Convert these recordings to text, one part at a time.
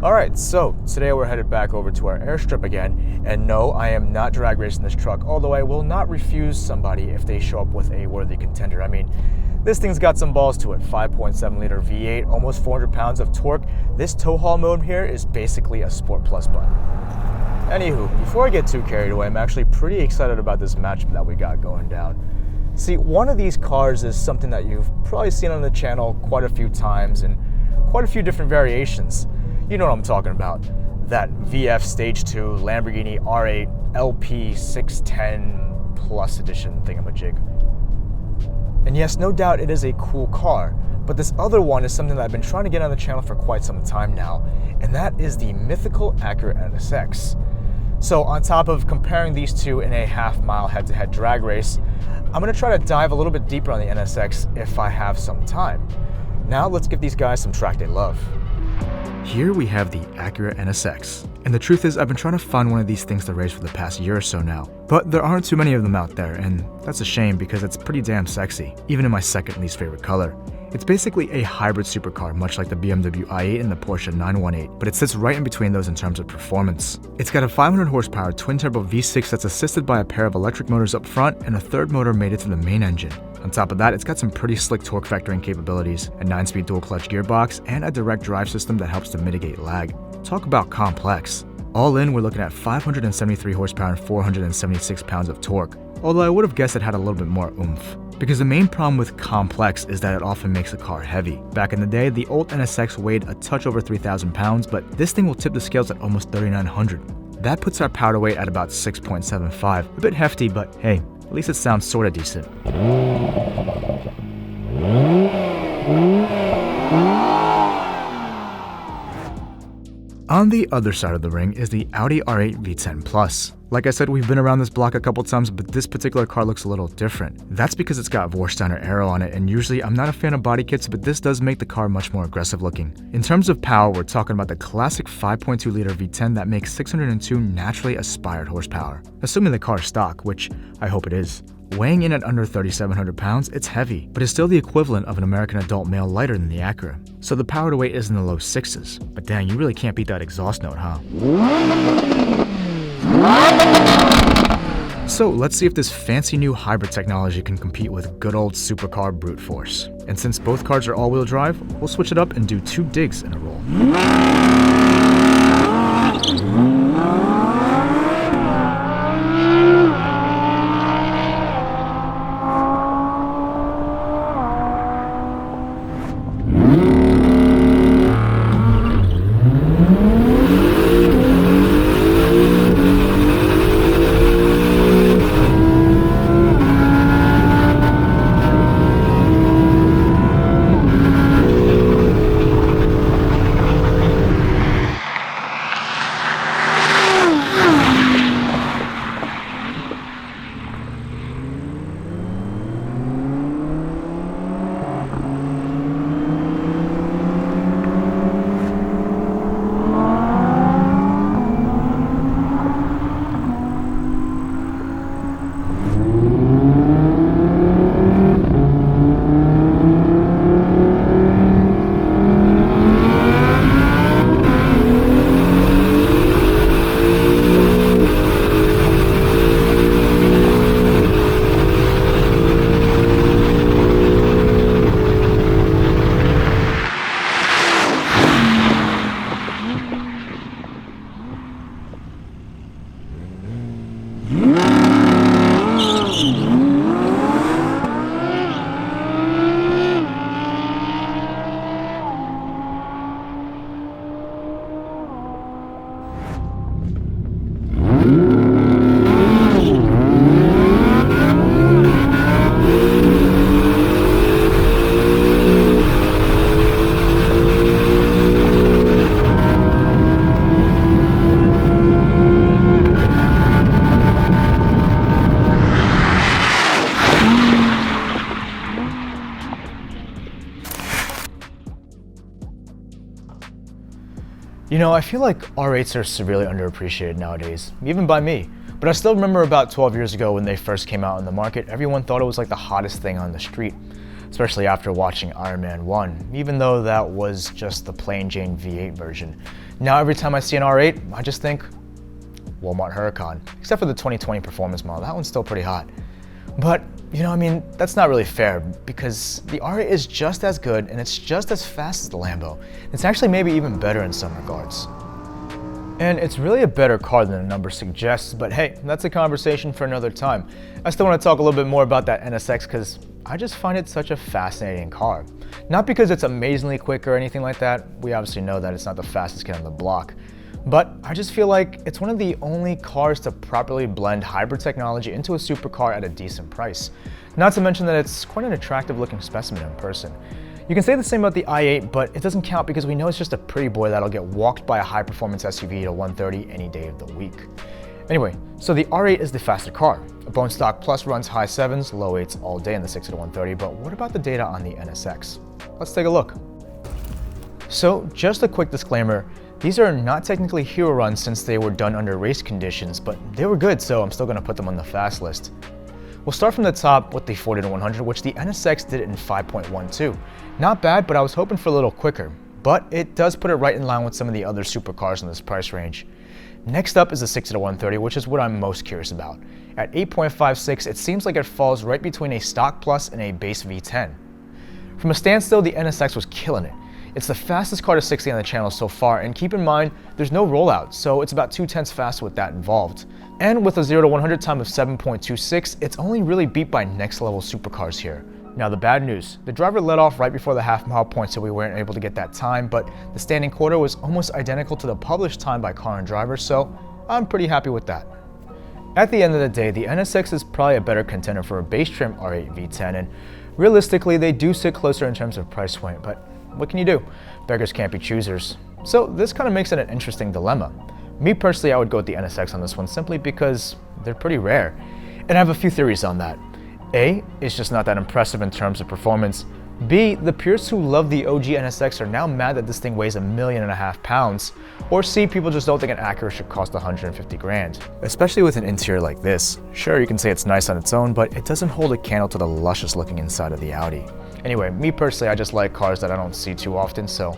Alright, so today we're headed back over to our airstrip again, and no, I am not drag racing this truck, although I will not refuse somebody if they show up with a worthy contender. I mean, this thing's got some balls to it. 5.7 liter V8, almost 400 pounds of torque. This tow haul mode here is basically a Sport Plus button. Anywho, before I get too carried away, I'm actually pretty excited about this matchup that we got going down. See, one of these cars is something that you've probably seen on the channel quite a few times in quite a few different variations. You know what I'm talking about. That VF Stage 2 Lamborghini R8 LP 610 Plus edition thingamajig. And yes, no doubt it is a cool car, but this other one is something that I've been trying to get on the channel for quite some time now, and that is the mythical Acura NSX. So on top of comparing these two in a half-mile head-to-head drag race, I'm going to try to dive a little bit deeper on the NSX if I have some time. Now let's give these guys some track day love. Here we have the Acura NSX, and the truth is I've been trying to find one of these things to race for the past year or so now, but there aren't too many of them out there, and that's a shame because it's pretty damn sexy, even in my second least favorite color. It's basically a hybrid supercar, much like the BMW i8 and the Porsche 918, but it sits right in between those in terms of performance. It's got a 500 horsepower twin-turbo V6 that's assisted by a pair of electric motors up front and a third motor mated to the main engine. On top of that, it's got some pretty slick torque vectoring capabilities, a 9-speed dual-clutch gearbox, and a direct drive system that helps to mitigate lag. Talk about complex. All in, we're looking at 573 horsepower and 476 pounds of torque, although I would have guessed it had a little bit more oomph. Because the main problem with complex is that it often makes a car heavy. Back in the day, the old NSX weighed a touch over 3,000 pounds, but this thing will tip the scales at almost 3,900. That puts our power to weight at about 6.75. A bit hefty, but hey, at least it sounds sorta decent. On the other side of the ring is the Audi R8 V10 Plus. Like I said, we've been around this block a couple times, but this particular car looks a little different. That's because it's got Vorsteiner aero on it, and usually I'm not a fan of body kits, but this does make the car much more aggressive looking. In terms of power, we're talking about the classic 5.2 liter V10 that makes 602 naturally aspired horsepower. Assuming the car's stock, which I hope it is. Weighing in at under 3,700 pounds, it's heavy, but is still the equivalent of an American adult male lighter than the Acura. So the power to weight is in the low sixes. But dang, you really can't beat that exhaust note, huh? So let's see if this fancy new hybrid technology can compete with good old supercar brute force. And since both cars are all-wheel drive, we'll switch it up and do 2 digs in a roll. You know, I feel like R8s are severely underappreciated nowadays, even by me. But I still remember about 12 years ago when they first came out on the market, everyone thought it was like the hottest thing on the street, especially after watching Iron Man 1, even though that was just the plain Jane V8 version. Now every time I see an R8, I just think Walmart Huracan, except for the 2020 performance model. That one's still pretty hot. But, you know, I mean, that's not really fair because the R8 is just as good and it's just as fast as the Lambo. It's actually maybe even better in some regards. And it's really a better car than the number suggests, but hey, that's a conversation for another time. I still want to talk a little bit more about that NSX because I just find it such a fascinating car. Not because it's amazingly quick or anything like that. We obviously know that it's not the fastest kid on the block. But I just feel like it's one of the only cars to properly blend hybrid technology into a supercar at a decent price. Not to mention that it's quite an attractive looking specimen in person. You can say the same about the i8, but it doesn't count because we know it's just a pretty boy that'll get walked by a high-performance SUV to 130 any day of the week. Anyway, so the R8 is the faster car. A bone stock plus runs high 7s, low 8s all day in the 60 to 130, but what about the data on the NSX? Let's take a look. So, just a quick disclaimer, these are not technically hero runs since they were done under race conditions, but they were good, so I'm still going to put them on the fast list. We'll start from the top with the 40 to 100, which the NSX did in 5.12. Not bad, but I was hoping for a little quicker. But it does put it right in line with some of the other supercars in this price range. Next up is the 60 to 130, which is what I'm most curious about. At 8.56, it seems like it falls right between a stock plus and a base V10. From a standstill, the NSX was killing it. It's the fastest car to 60 on the channel so far, and keep in mind, there's no rollout, so it's about 0.2 faster with that involved. And with a 0 to 100 time of 7.26, it's only really beat by next level supercars here. Now the bad news, the driver let off right before the half-mile point, so we weren't able to get that time, but the standing quarter was almost identical to the published time by Car and Driver, so I'm pretty happy with that. At the end of the day, the NSX is probably a better contender for a base trim R8 V10, and realistically, they do sit closer in terms of price point, but what can you do? Beggars can't be choosers. So this kind of makes it an interesting dilemma. Me personally, I would go with the NSX on this one simply because they're pretty rare. And I have a few theories on that. A, it's just not that impressive in terms of performance. B, the purists who love the OG NSX are now mad that this thing weighs 1.5 million pounds. Or C, people just don't think an Acura should cost 150 grand. Especially with an interior like this. Sure, you can say it's nice on its own, but it doesn't hold a candle to the luscious looking inside of the Audi. Anyway, me personally, I just like cars that I don't see too often, so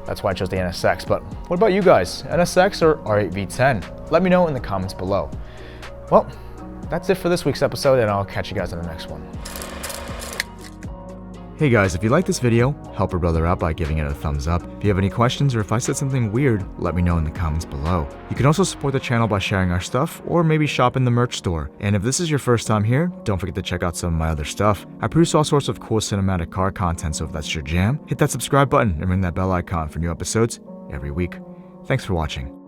that's why I chose the NSX. But what about you guys? NSX or R8 V10? Let me know in the comments below. Well, that's it for this week's episode, and I'll catch you guys in the next one. Hey guys, if you like this video, help a brother out by giving it a thumbs up. If you have any questions or if I said something weird, let me know in the comments below. You can also support the channel by sharing our stuff or maybe shop in the merch store. And if this is your first time here, don't forget to check out some of my other stuff. I produce all sorts of cool cinematic car content, so if that's your jam, hit that subscribe button and ring that bell icon for new episodes every week. Thanks for watching.